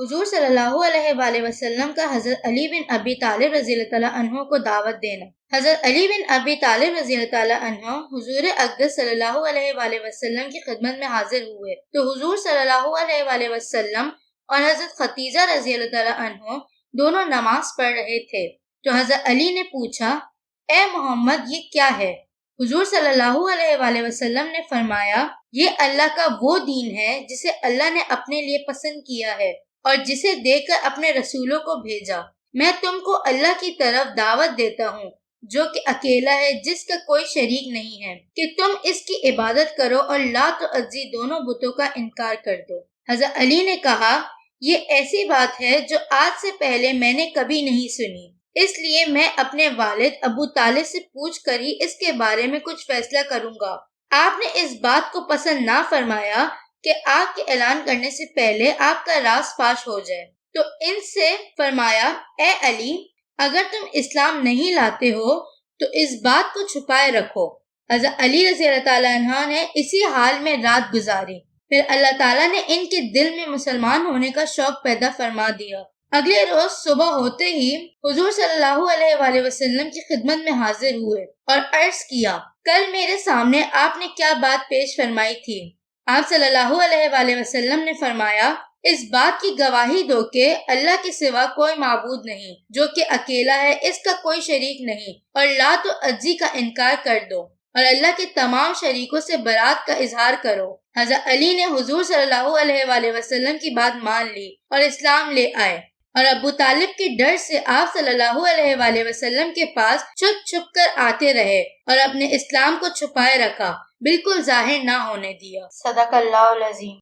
حضور صلی اللہ علیہ وآلہ وسلم کا حضرت علی بن ابی طالب رضی اللہ تعالیٰ عنہ کو دعوت دینا۔ حضرت علی بن ابی طالب رضی اللہ تعالیٰ عنہ حضور اقدس صلی اللہ علیہ وآلہ وسلم کی خدمت میں حاضر ہوئے تو حضور صلی اللہ علیہ وآلہ وسلم اور حضرت خدیجہ رضی اللہ تعالیٰ عنہ دونوں نماز پڑھ رہے تھے تو حضرت علی نے پوچھا، اے محمد، یہ کیا ہے؟ حضور صلی اللہ علیہ وآلہ وسلم نے فرمایا، یہ اللہ کا وہ دین ہے جسے اللہ نے اپنے لیے پسند کیا ہے اور جسے دیکھ کر اپنے رسولوں کو بھیجا۔ میں تم کو اللہ کی طرف دعوت دیتا ہوں جو کہ اکیلا ہے، جس کا کوئی شریک نہیں ہے، کہ تم اس کی عبادت کرو اور لات و عزی دونوں بتوں کا انکار کر دو۔ حضرت علی نے کہا، یہ ایسی بات ہے جو آج سے پہلے میں نے کبھی نہیں سنی، اس لیے میں اپنے والد ابو طالب سے پوچھ کر ہی اس کے بارے میں کچھ فیصلہ کروں گا۔ آپ نے اس بات کو پسند نہ فرمایا کہ آپ کے اعلان کرنے سے پہلے آپ کا راز فاش ہو جائے، تو ان سے فرمایا، اے علی، اگر تم اسلام نہیں لاتے ہو تو اس بات کو چھپائے رکھو۔ حضرت علی رضی اللہ تعالیٰ عنہ نے اسی حال میں رات گزاری، پھر اللہ تعالیٰ نے ان کے دل میں مسلمان ہونے کا شوق پیدا فرما دیا۔ اگلے روز صبح ہوتے ہی حضور صلی اللہ علیہ وآلہ وسلم کی خدمت میں حاضر ہوئے اور عرض کیا، کل میرے سامنے آپ نے کیا بات پیش فرمائی تھی؟ آپ صلی اللہ علیہ وآلہ وسلم نے فرمایا، اس بات کی گواہی دو کہ اللہ کے سوا کوئی معبود نہیں جو کہ اکیلا ہے، اس کا کوئی شریک نہیں، اور لات و عزی کا انکار کر دو اور اللہ کے تمام شریکوں سے برات کا اظہار کرو۔ حضرت علی نے حضور صلی اللہ علیہ وآلہ وسلم کی بات مان لی اور اسلام لے آئے، اور ابو طالب کے ڈر سے آپ صلی اللہ علیہ وآلہ وسلم کے پاس چھپ چھپ کر آتے رہے اور اپنے اسلام کو چھپائے رکھا، بالکل ظاہر نہ ہونے دیا۔ صدق اللہ العظیم۔